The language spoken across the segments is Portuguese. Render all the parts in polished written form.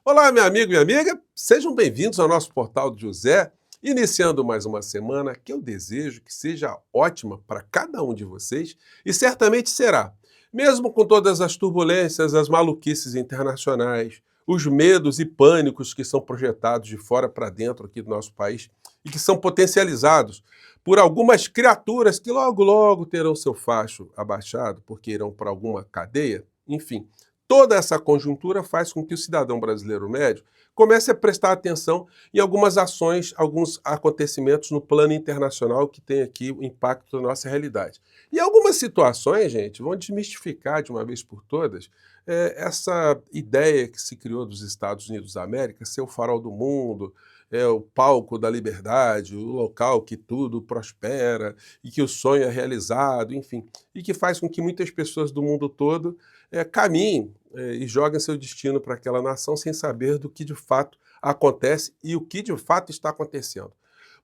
Olá, meu amigo e amiga, sejam bem-vindos ao nosso Portal do José, iniciando mais uma semana que eu desejo que seja ótima para cada um de vocês e certamente será. Mesmo com todas as turbulências, as maluquices internacionais, os medos e pânicos que são projetados de fora para dentro aqui do nosso país e que são potencializados por algumas criaturas que logo, logo terão seu facho abaixado porque irão para alguma cadeia, enfim. Toda essa conjuntura faz com que o cidadão brasileiro médio comece a prestar atenção em algumas ações, alguns acontecimentos no plano internacional que tem aqui o impacto na nossa realidade. E algumas situações, gente, vão desmistificar de uma vez por todas essa ideia que se criou dos Estados Unidos da América ser o farol do mundo, o palco da liberdade, o local que tudo prospera e que o sonho é realizado, enfim, e que faz com que muitas pessoas do mundo todo caminhem e joguem seu destino para aquela nação sem saber do que de fato acontece e o que de fato está acontecendo.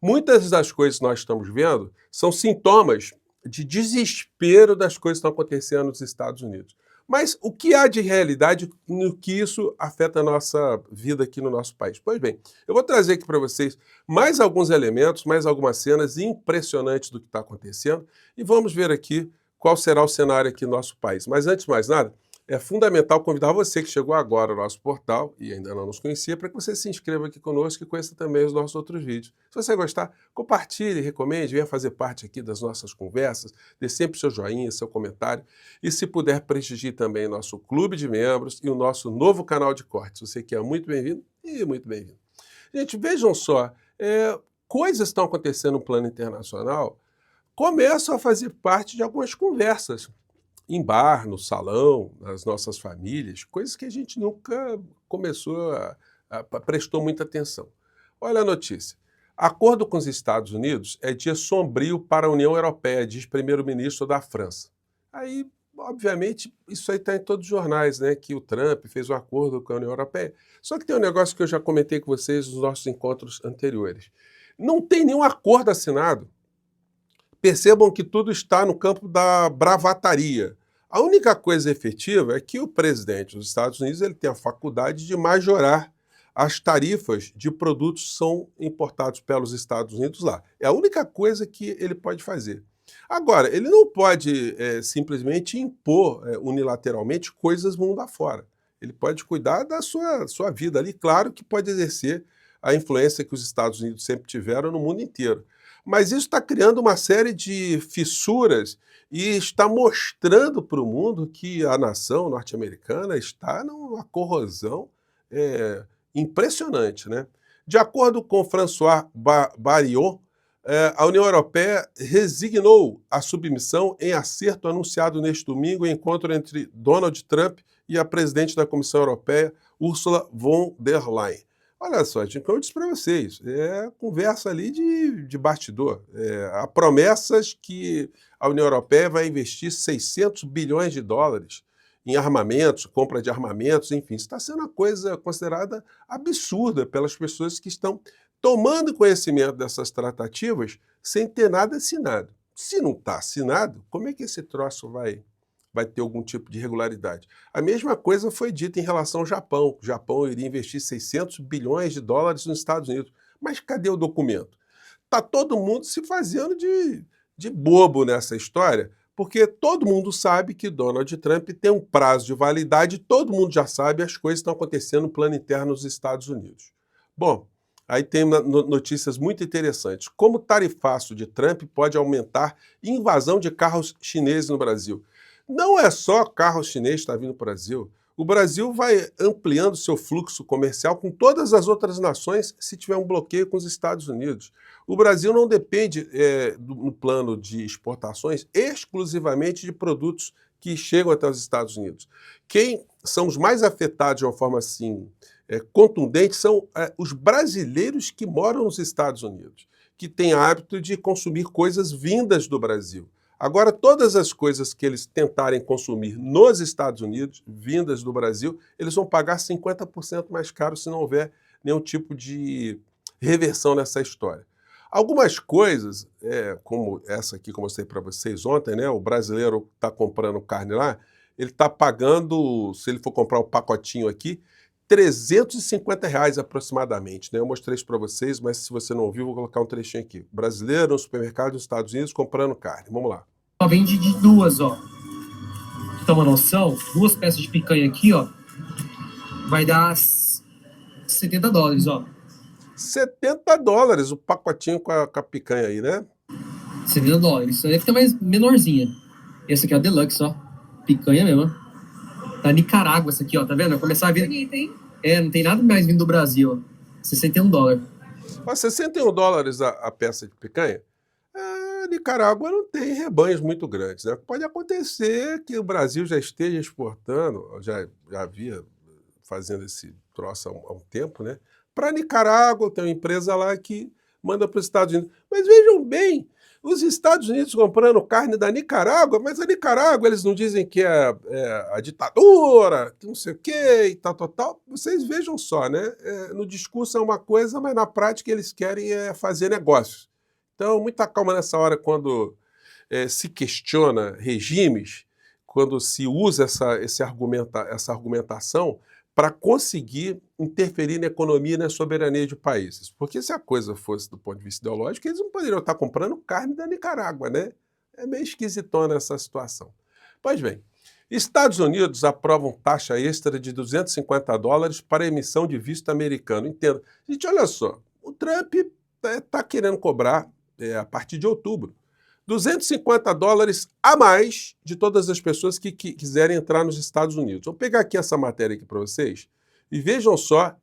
Muitas das coisas que nós estamos vendo são sintomas de desespero das coisas que estão acontecendo nos Estados Unidos. Mas o que há de realidade no que isso afeta a nossa vida aqui no nosso país? Pois bem, eu vou trazer aqui para vocês mais alguns elementos, mais algumas cenas impressionantes do que está acontecendo e vamos ver aqui qual será o cenário aqui no nosso país. Mas antes de mais nada, é fundamental convidar você que chegou agora ao nosso portal e ainda não nos conhecia, para que você se inscreva aqui conosco e conheça também os nossos outros vídeos. Se você gostar, compartilhe, recomende, venha fazer parte aqui das nossas conversas, dê sempre seu joinha, seu comentário e se puder prestigie também nosso clube de membros e o nosso novo canal de cortes. Você que é muito bem-vindo e muito bem-vindo. Gente, vejam só, coisas estão acontecendo no plano internacional, começam a fazer parte de algumas conversas em bar, no salão, nas nossas famílias, coisas que a gente nunca prestou muita atenção. Olha a notícia. Acordo com os Estados Unidos é dia sombrio para a União Europeia, diz primeiro-ministro da França. Aí, obviamente, isso aí está em todos os jornais, né? Que o Trump fez um acordo com a União Europeia. Só que tem um negócio que eu já comentei com vocês nos nossos encontros anteriores. Não tem nenhum acordo assinado. Percebam que tudo está no campo da bravataria. A única coisa efetiva é que o presidente dos Estados Unidos ele tem a faculdade de majorar as tarifas de produtos que são importados pelos Estados Unidos lá. É a única coisa que ele pode fazer. Agora, ele não pode simplesmente impor unilateralmente coisas mundo afora. Ele pode cuidar da sua vida ali. Claro que pode exercer a influência que os Estados Unidos sempre tiveram no mundo inteiro. Mas isso está criando uma série de fissuras e está mostrando para o mundo que a nação norte-americana está numa corrosão impressionante, né? De acordo com François Bayrou, a União Europeia resignou a submissão em acerto anunciado neste domingo em encontro entre Donald Trump e a presidente da Comissão Europeia, Ursula von der Leyen. Olha só, gente, como eu disse para vocês, conversa ali de bastidor. Há promessas que a União Europeia vai investir 600 bilhões de dólares em armamentos, compra de armamentos, enfim. Isso está sendo uma coisa considerada absurda pelas pessoas que estão tomando conhecimento dessas tratativas sem ter nada assinado. Se não está assinado, como é que esse troço vai ter algum tipo de regularidade? A mesma coisa foi dita em relação ao Japão. O Japão iria investir 600 bilhões de dólares nos Estados Unidos. Mas cadê o documento? Está todo mundo se fazendo de bobo nessa história, porque todo mundo sabe que Donald Trump tem um prazo de validade, todo mundo já sabe as coisas que estão acontecendo no plano interno nos Estados Unidos. Bom, aí tem notícias muito interessantes. Como o tarifaço de Trump pode aumentar invasão de carros chineses no Brasil? Não é só carro chinês que está vindo para o Brasil. O Brasil vai ampliando seu fluxo comercial com todas as outras nações se tiver um bloqueio com os Estados Unidos. O Brasil não depende, no plano de exportações, exclusivamente de produtos que chegam até os Estados Unidos. Quem são os mais afetados de uma forma assim contundente são os brasileiros que moram nos Estados Unidos, que têm hábito de consumir coisas vindas do Brasil. Agora, todas as coisas que eles tentarem consumir nos Estados Unidos, vindas do Brasil, eles vão pagar 50% mais caro se não houver nenhum tipo de reversão nessa história. Algumas coisas, como essa aqui que eu mostrei para vocês ontem, né? O brasileiro está comprando carne lá, ele está pagando, se ele for comprar um pacotinho aqui, R$ 350 aproximadamente, né? Eu mostrei isso para vocês, mas se você não ouviu, vou colocar um trechinho aqui. Brasileiro no supermercado nos Estados Unidos comprando carne. Vamos lá. Só vende de duas, ó. Pra ter uma noção, 2 peças de picanha aqui, ó, vai dar $70, ó. $70 o pacotinho com a picanha aí, né? $70. Isso aí deve ter mais menorzinha. Essa aqui é a Deluxe, ó. Picanha mesmo, ó. Da Nicarágua essa aqui, ó. Tá vendo? Vai começar a vir. Bonita, hein? Não tem nada mais vindo do Brasil, ó. $61. Ó, $61 a peça de picanha. Nicarágua não tem rebanhos muito grandes, né? Pode acontecer que o Brasil já esteja exportando, já havia fazendo esse troço há um tempo, né? Para Nicarágua, tem uma empresa lá que manda para os Estados Unidos. Mas vejam bem, os Estados Unidos comprando carne da Nicarágua, mas a Nicarágua eles não dizem que é a ditadura, que não sei o quê e tal, tal, tal. Vocês vejam só, né? No discurso é uma coisa, mas na prática eles querem fazer negócios. Então, muita calma nessa hora quando se questiona regimes, quando se usa essa argumentação para conseguir interferir na economia e na soberania de países. Porque se a coisa fosse do ponto de vista ideológico, eles não poderiam estar comprando carne da Nicarágua, né? É meio esquisitona essa situação. Pois bem, Estados Unidos aprovam taxa extra de $250 para emissão de visto americano. Entenda. Gente, olha só, o Trump está querendo cobrar, a partir de outubro, $250 a mais de todas as pessoas que quiserem entrar nos Estados Unidos. Vou pegar aqui essa matéria aqui para vocês e vejam só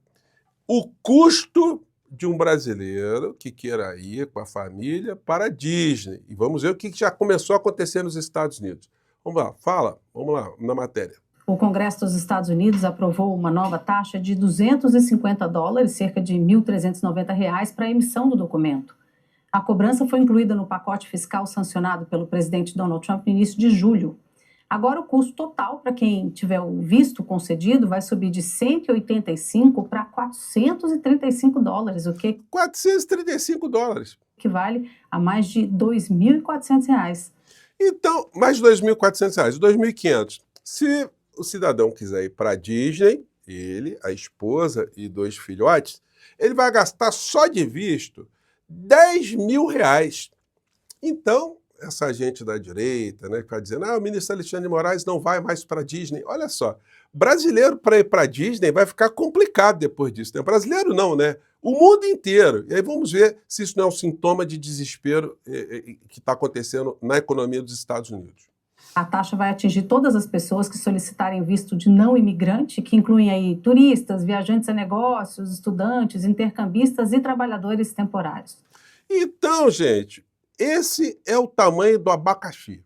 o custo de um brasileiro que queira ir com a família para a Disney. E vamos ver o que já começou a acontecer nos Estados Unidos. Vamos lá, vamos lá, na matéria. O Congresso dos Estados Unidos aprovou uma nova taxa de $250, cerca de R$ 1.390, para a emissão do documento. A cobrança foi incluída no pacote fiscal sancionado pelo presidente Donald Trump no início de julho. Agora, o custo total para quem tiver o visto concedido vai subir de $185 para $435, o que $435 equivale a mais de R$ 2.400. Então, mais de R$ 2.400, R$ 2.500. Se o cidadão quiser ir para a Disney, ele, a esposa e 2 filhotes, ele vai gastar só de visto R$ 10.000. Então, essa gente da direita, né, que está dizendo, o ministro Alexandre de Moraes não vai mais para a Disney. Olha só, brasileiro para ir para a Disney vai ficar complicado depois disso. Né? Brasileiro não, né? O mundo inteiro. E aí vamos ver se isso não é um sintoma de desespero que está acontecendo na economia dos Estados Unidos. A taxa vai atingir todas as pessoas que solicitarem visto de não imigrante, que incluem aí turistas, viajantes a negócios, estudantes, intercambistas e trabalhadores temporários. Então, gente, esse é o tamanho do abacaxi.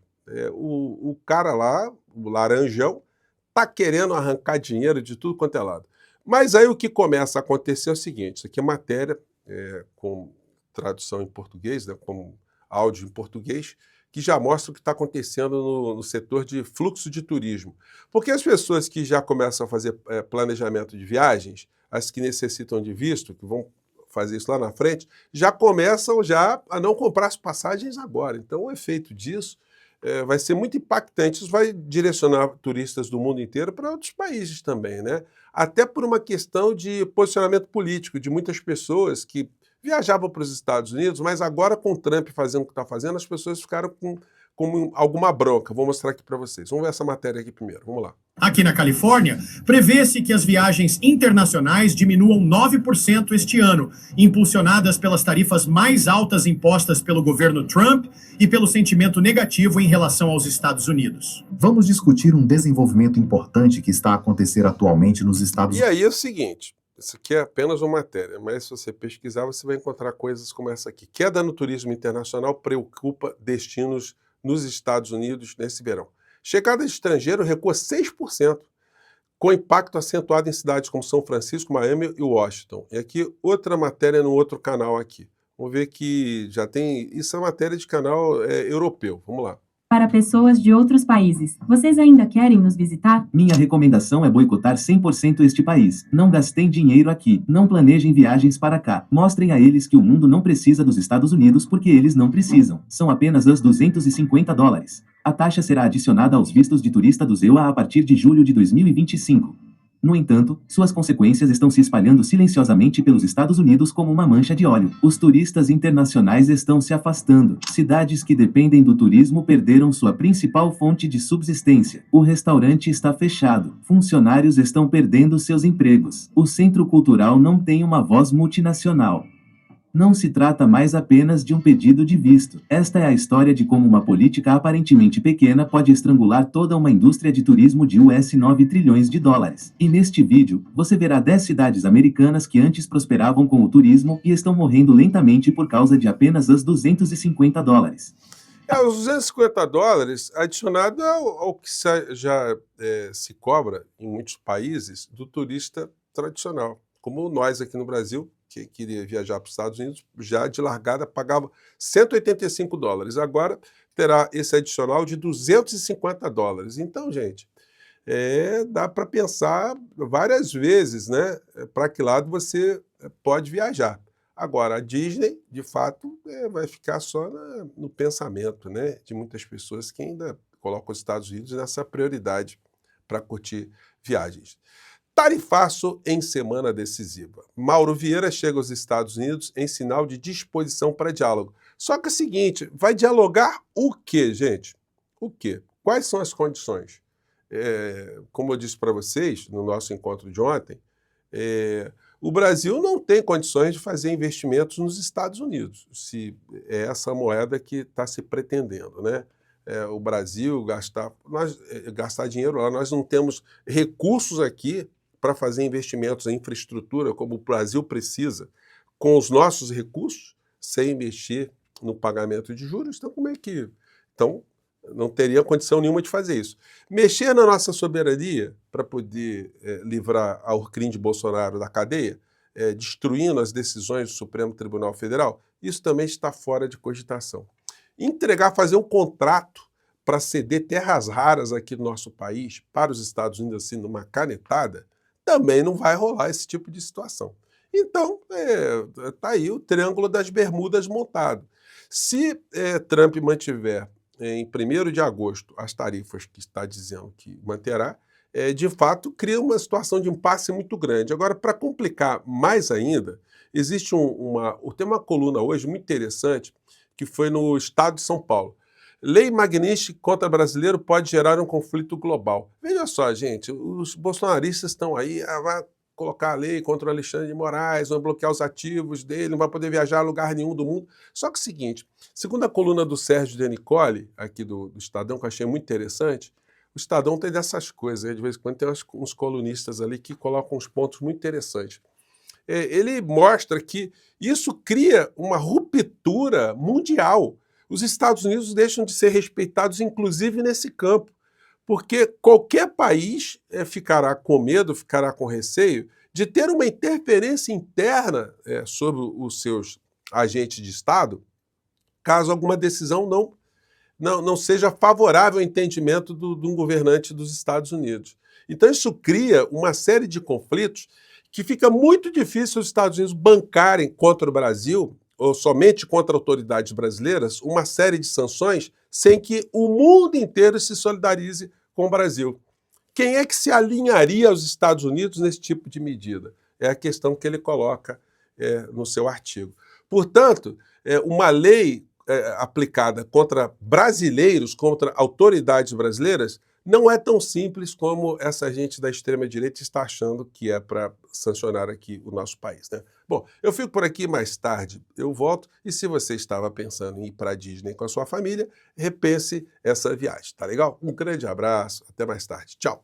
O cara lá, o laranjão, está querendo arrancar dinheiro de tudo quanto é lado. Mas aí o que começa a acontecer é o seguinte, isso aqui é matéria com tradução em português, né, com áudio em português, que já mostra o que está acontecendo no setor de fluxo de turismo. Porque as pessoas que já começam a fazer planejamento de viagens, as que necessitam de visto, que vão fazer isso lá na frente, já começam a não comprar as passagens agora. Então o efeito disso vai ser muito impactante. Isso vai direcionar turistas do mundo inteiro para outros países também, né? Até por uma questão de posicionamento político de muitas pessoas que viajavam para os Estados Unidos, mas agora com o Trump fazendo o que está fazendo, as pessoas ficaram com alguma bronca. Vou mostrar aqui para vocês. Vamos ver essa matéria aqui primeiro. Vamos lá. Aqui na Califórnia, prevê-se que as viagens internacionais diminuam 9% este ano, impulsionadas pelas tarifas mais altas impostas pelo governo Trump e pelo sentimento negativo em relação aos Estados Unidos. Vamos discutir um desenvolvimento importante que está a acontecer atualmente nos Estados Unidos. E aí é o seguinte, isso aqui é apenas uma matéria, mas se você pesquisar, você vai encontrar coisas como essa aqui. Queda no turismo internacional preocupa destinos nos Estados Unidos nesse verão. Chegada de estrangeiro recua 6%, com impacto acentuado em cidades como São Francisco, Miami e Washington. E aqui outra matéria no outro canal aqui. Vamos ver que já tem... Isso é matéria de canal europeu. Vamos lá. Para pessoas de outros países, vocês ainda querem nos visitar? Minha recomendação é boicotar 100% este país. Não gastem dinheiro aqui. Não planejem viagens para cá. Mostrem a eles que o mundo não precisa dos Estados Unidos porque eles não precisam. São apenas os $250. A taxa será adicionada aos vistos de turista dos EUA a partir de julho de 2025. No entanto, suas consequências estão se espalhando silenciosamente pelos Estados Unidos como uma mancha de óleo. Os turistas internacionais estão se afastando. Cidades que dependem do turismo perderam sua principal fonte de subsistência. O restaurante está fechado. Funcionários estão perdendo seus empregos. O centro cultural não tem uma voz multinacional. Não se trata mais apenas de um pedido de visto. Esta é a história de como uma política aparentemente pequena pode estrangular toda uma indústria de turismo de US 9 trilhões de dólares. E neste vídeo, você verá 10 cidades americanas que antes prosperavam com o turismo e estão morrendo lentamente por causa de apenas os $250. Os $250 adicionado ao que já se cobra em muitos países do turista tradicional, como nós aqui no Brasil, que queria viajar para os Estados Unidos, já de largada pagava $185. Agora terá esse adicional de $250. Então, gente, dá para pensar várias vezes, né, para que lado você pode viajar. Agora, a Disney, de fato, vai ficar só no pensamento, né, de muitas pessoas que ainda colocam os Estados Unidos nessa prioridade para curtir viagens. Tarifaço em semana decisiva. Mauro Vieira chega aos Estados Unidos em sinal de disposição para diálogo. Só que é o seguinte, vai dialogar o quê, gente? O quê? Quais são as condições? Como eu disse para vocês no nosso encontro de ontem, o Brasil não tem condições de fazer investimentos nos Estados Unidos, se é essa moeda que está se pretendendo, né? O Brasil gastar dinheiro lá, nós não temos recursos aqui para fazer investimentos em infraestrutura como o Brasil precisa, com os nossos recursos, sem mexer no pagamento de juros. Então, como é que... Então, não teria condição nenhuma de fazer isso. Mexer na nossa soberania para poder livrar a Orcrim de Bolsonaro da cadeia, destruindo as decisões do Supremo Tribunal Federal, isso também está fora de cogitação. Fazer um contrato para ceder terras raras aqui no nosso país para os Estados Unidos, assim, numa canetada, também não vai rolar esse tipo de situação. Então, está aí o Triângulo das Bermudas montado. Se Trump mantiver em 1º de agosto as tarifas que está dizendo que manterá, de fato cria uma situação de impasse muito grande. Agora, para complicar mais ainda, existe tem uma coluna hoje muito interessante que foi no Estado de São Paulo. Lei Magnitsky contra brasileiro pode gerar um conflito global. Veja só, gente, os bolsonaristas estão aí, vai colocar a lei contra o Alexandre de Moraes, vão bloquear os ativos dele, não vai poder viajar a lugar nenhum do mundo. Só que é o seguinte, segundo a coluna do Sérgio De Nicoli, aqui do Estadão, que eu achei muito interessante, o Estadão tem dessas coisas, de vez em quando tem uns colunistas ali que colocam uns pontos muito interessantes. Ele mostra que isso cria uma ruptura mundial. Os Estados Unidos deixam de ser respeitados, inclusive nesse campo, porque qualquer país ficará com medo, ficará com receio de ter uma interferência interna sobre os seus agentes de Estado, caso alguma decisão não seja favorável ao entendimento de um governante dos Estados Unidos. Então isso cria uma série de conflitos que fica muito difícil os Estados Unidos bancarem contra o Brasil, ou somente contra autoridades brasileiras, uma série de sanções sem que o mundo inteiro se solidarize com o Brasil. Quem é que se alinharia aos Estados Unidos nesse tipo de medida? É a questão que ele coloca no seu artigo. Portanto, uma lei aplicada contra brasileiros, contra autoridades brasileiras, não é tão simples como essa gente da extrema-direita está achando que é para sancionar aqui o nosso país, né? Bom, eu fico por aqui, mais tarde eu volto, e se você estava pensando em ir para a Disney com a sua família, repense essa viagem, tá legal? Um grande abraço, até mais tarde, tchau!